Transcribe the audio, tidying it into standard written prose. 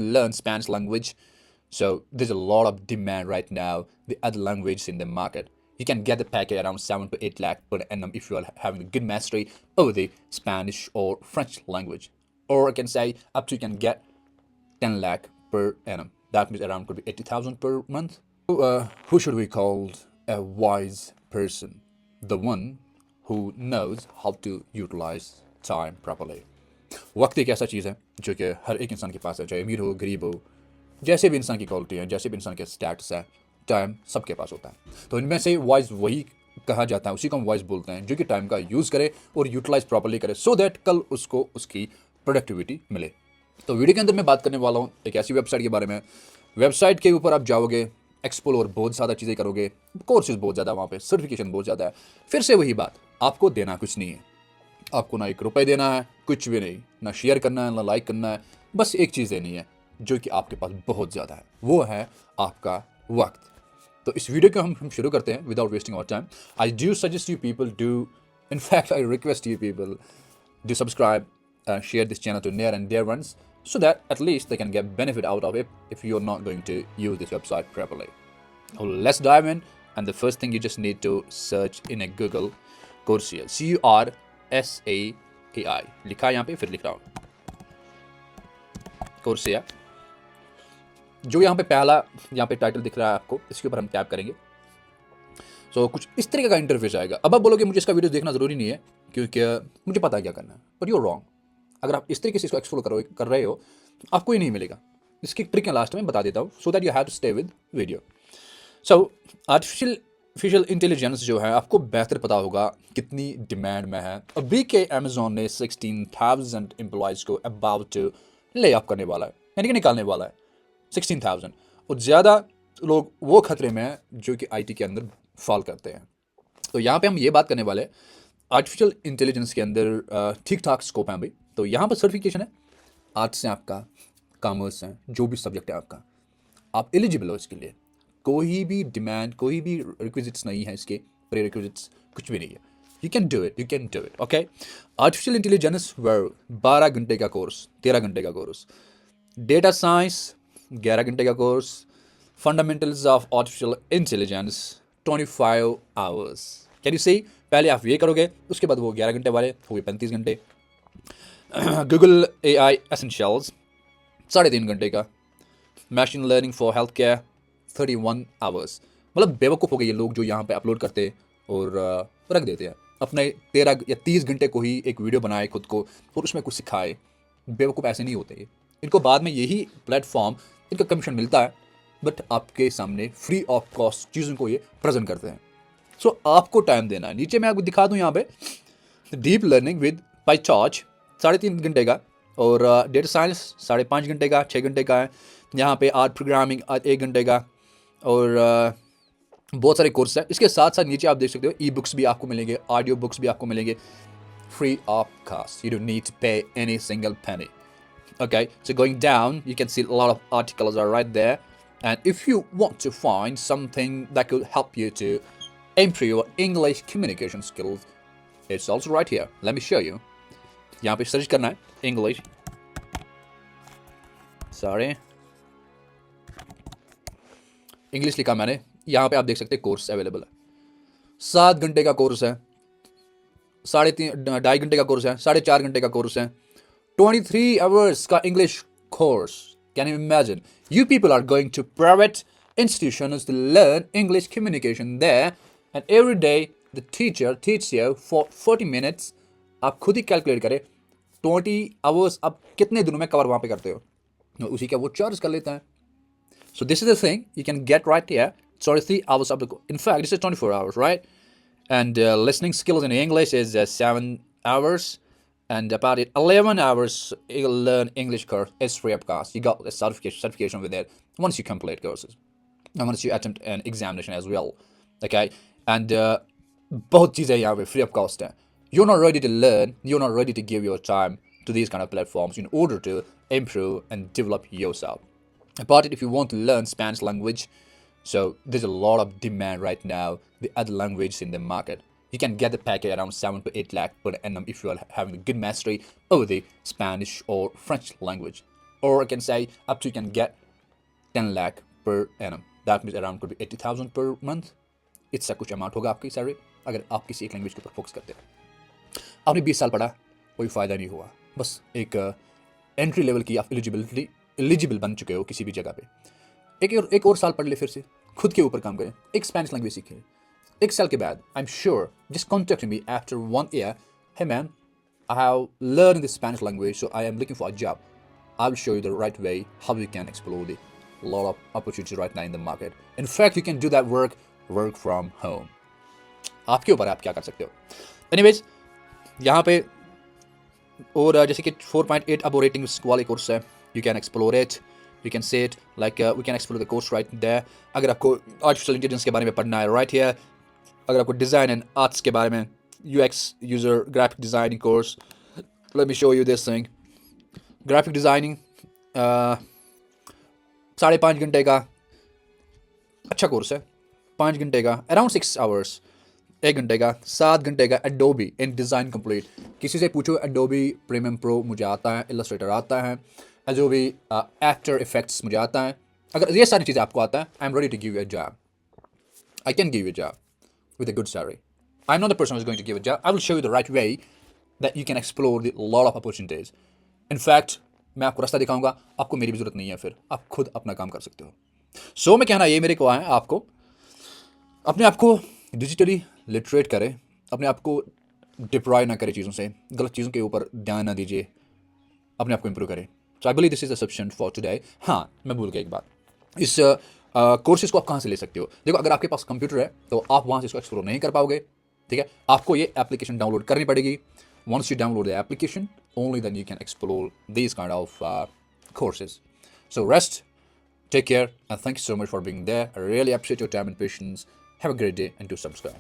learn Spanish language. So there's a lot of demand right now, the other languages in the market. You can get the package around 7 to 8 lakh per annum if you are having a good mastery over the Spanish or French language. Or I can say up to you can get 10 lakh per annum. That means around could be 80,000 per month. Who should we call a wise person? The one who knows how to utilize time properly. वक्त एक ऐसा चीज़ है जो कि हर एक इंसान के पास है, चाहे अमीर हो गरीब हो, जैसे भी इंसान की क्वालिटी है, जैसे भी इंसान के स्टैटस है, टाइम सबके पास होता है। तो इनमें से वाइज वही कहा जाता है, उसी को हम वाइज बोलते हैं, जो कि टाइम का यूज़ करे और यूटिलाइज प्रॉपर्ली करे, सो दैट कल उसको उसकी प्रोडक्टिविटी मिले। तो वीडियो के अंदर मैं बात करने वाला हूँ एक ऐसी वेबसाइट के बारे में। वेबसाइट के ऊपर आप जाओगे, एक्सप्लोर बहुत ज़्यादा चीज़ें करोगे, कोर्सेज बहुत ज़्यादा वहाँ पे, सर्टिफिकेशन बहुत ज़्यादा है। फिर से वही बात, आपको देना कुछ नहीं है, आपको ना 1 रुपये देना है, कुछ भी नहीं, ना शेयर करना है, ना लाइक करना है, बस एक चीज़ देनी है जो कि आपके पास बहुत ज़्यादा है, वो है आपका वक्त। तो इस वीडियो को हम शुरू करते हैं without wasting our time. I do suggest you people do, in fact I request you people do subscribe and share this channel to near and dear ones so that at least they can get benefit out of it if you're not going to use this website properly. So let's dive in, and the first thing you just need to search in a Google Coursera, CURSAAI लिखा है यहाँ पे, फिर लिख रहा हूँ Coursera। जो यहाँ पे पहला यहाँ पे टाइटल दिख रहा है आपको, इसके ऊपर हम टैप करेंगे। सो कुछ इस तरीके का इंटरफेस आएगा। अब आप बोलोगे मुझे इसका वीडियो देखना ज़रूरी नहीं है क्योंकि मुझे पता है क्या करना है, बट यू रॉन्ग। अगर आप इस तरीके से इसको एक्सप्लोर कर रहे हो तो आपको ही नहीं मिलेगा। इसकी ट्रिक है लास्ट में बता देता हूँ, so that you have to stay with video. So artificial intelligence जो है, आपको बेहतर पता होगा कितनी डिमांड में है। अभी के अमेजोन ने 16,000 एम्प्लॉयज़ को अबाउट टू ले ऑफ करने वाला है, यानी कि निकालने वाला है 16,000। और ज़्यादा लोग वो खतरे में हैं जो कि आईटी के अंदर फॉल करते हैं। तो यहाँ पे हम ये बात करने वाले हैं आर्टिफिशियल इंटेलिजेंस के अंदर ठीक ठाक स्कोप है भाई। तो यहाँ पर सर्टिफिकेशन है, आर्ट्स है आपका, कॉमर्स है, जो भी सब्जेक्ट है आपका, आप एलिजिबल हो इसके लिए। कोई भी डिमांड, कोई भी रिक्विजिट्स नहीं है, इसके प्री रिक्विजिट्स कुछ भी नहीं है। You can do it, you can do it, okay. Artificial intelligence 12 घंटे का कोर्स, 13 घंटे का कोर्स। डेटा साइंस 11 घंटे का कोर्स। Fundamentals of artificial intelligence 25 hours. Can you see, पहले आप ये करोगे, उसके बाद वो 11 घंटे वाले हो गए 35 घंटे। गूगल AI एसेंशियल्स 3.5 घंटे का। Machine learning for health care 31 hours. मतलब बेवकूफ़ हो गए ये लोग जो यहाँ पे अपलोड करते और रख देते हैं अपने 13 या 30 घंटे को ही एक वीडियो बनाए खुद को और उसमें कुछ सिखाए। बेवकूफ़ ऐसे नहीं होते ये, इनको बाद में यही प्लेटफॉर्म, इनका कमीशन मिलता है, बट आपके सामने फ्री ऑफ कॉस्ट चीज़ों को ये प्रेजेंट करते हैं। सो आपको टाइम देना है। नीचे मैं आपको दिखा दूं यहाँ पे डीप लर्निंग विद PyTorch 3.5 घंटे का, और डेटा साइंस 5.5 घंटे का, 6 घंटे का है। यहाँ पे आर्ट प्रोग्रामिंग 1 घंटे का, और बहुत सारे कोर्स हैं। इसके साथ साथ नीचे आप देख सकते हो ई बुक्स भी आपको मिलेंगे, ऑडियो बुक्स भी आपको मिलेंगे free of cost. You don't need to pay any single penny. Okay, so going down, you can see a lot of articles are right there. And if you want to find something that could help you to improve your English communication skills, it's also right here. Let me show you. यहाँ पे search करना है English. Sorry. English लिखा मैंने। यहाँ पे आप देख सकते हैं कोर्स अवेलेबल है। 7 घंटे का कोर्स है, 2.5 घंटे का कोर्स है, 4.5 घंटे का कोर्स है, 23 hours का English course. Can you imagine? You people are going to private institutions to learn English communication there, and every day the teacher teaches you for 40 minutes. आप खुद ही कैलकुलेट करें 20 hours आप कितने दिनों में कवर वहाँ पे करते हो, उसी का वो चार्ज कर लेता है। So this is the thing you can get right here. 23 hours of the, in fact this is 24 hours, right? And listening skills in English is 7 hours. And about it, 11 hours you'll learn English course. It's free of cost. You got a certification with it once you complete courses. And once you attempt an examination as well. Okay? And both चीज़ें यहाँ पे free of cost हैं. You're not ready to learn, you're not ready to give your time to these kind of platforms in order to improve and develop yourself. About it, if you want to learn Spanish language, so there's a lot of demand right now, the other languages in the market. You can get the package around 7 to 8 lakh per annum if you are having a good mastery over the Spanish or French language. or I can say up to you can get 10 lakh per annum. That means around could be 80,000 per month. इतना कुछ amount होगा आपकी salary अगर आप किसी एक language के ऊपर फोकस करते हैं। आपने 20 साल पढ़ा, कोई फ़ायदा नहीं हुआ, बस एक एंट्री लेवल की आप एलिजिबल बन चुके हो किसी भी जगह पे। एक और साल पढ़ ले, फिर से खुद के ऊपर काम करें, एक स्पेनिश लैंग्वेज सीखें। एक साल के बाद I am sure just contact me after 1 year, hey man, I have learned the Spanish language, so I am looking for a job. I'll show you the right way how you can explore the lot of opportunities right now in the market. In fact, you can do that work from home. आपके ऊपर आप क्या कर सकते हो। Anyways, यहाँ पे और जैसे कि 4.8 अब रेटिंग वाले कोर्स है, you can explore it. You can say it like we can explore the course right there. अगर आपको आर्टिफिशियल इंटेलिजेंस के बारे में पढ़ना है right here, अगर आपको डिज़ाइन एंड आर्ट्स के बारे में UX user graphic designing course, let me show you this thing. Graphic designing 5.5 घंटे का अच्छा कोर्स है, 5 घंटे का अराउंड 6 hours, 1 घंटे का, 7 घंटे का एडोबी इन डिज़ाइन कंप्लीट। किसी से पूछो एडोबी प्रीमियम प्रो मुझे आता है, इलस्ट्रेटर आता है, एडोबी आफ्टर इफेक्ट्स मुझे आता है। अगर ये सारी चीज़ें आपको आता है, I am ready to give you a job. I can give you a job with a good salary. I'm not the person who's going to give a job. I will show you the right way that you can explore the lot of opportunities. In fact, मैं आपको रास्ता दिखाऊंगा, आपको मेरी भी जरूरत नहीं है, फिर आप खुद अपना काम कर सकते हो। सो मैं कहना ये मेरे को है आपको अपने आप को डिजिटली लिटरेट करें, अपने आप को डिप्राय ना करें चीज़ों से, गलत चीज़ों के ऊपर ध्यान ना दीजिए, अपने आप को इम्प्रूव करें। So I believe this is the subjection for today. हाँ, मैं भूल गया एक बात, इस कोर्सेज को आप कहाँ से ले सकते हो। देखो, अगर आपके पास कंप्यूटर है तो आप वहाँ से इसको एक्सप्लोर नहीं कर पाओगे, ठीक है। आपको ये एप्लीकेशन डाउनलोड करनी पड़ेगी। Once you download the application, only then you can explore these kind of courses. So rest, take care and thank you so much for being there. I really appreciate your time and patience. Have a great day and do subscribe.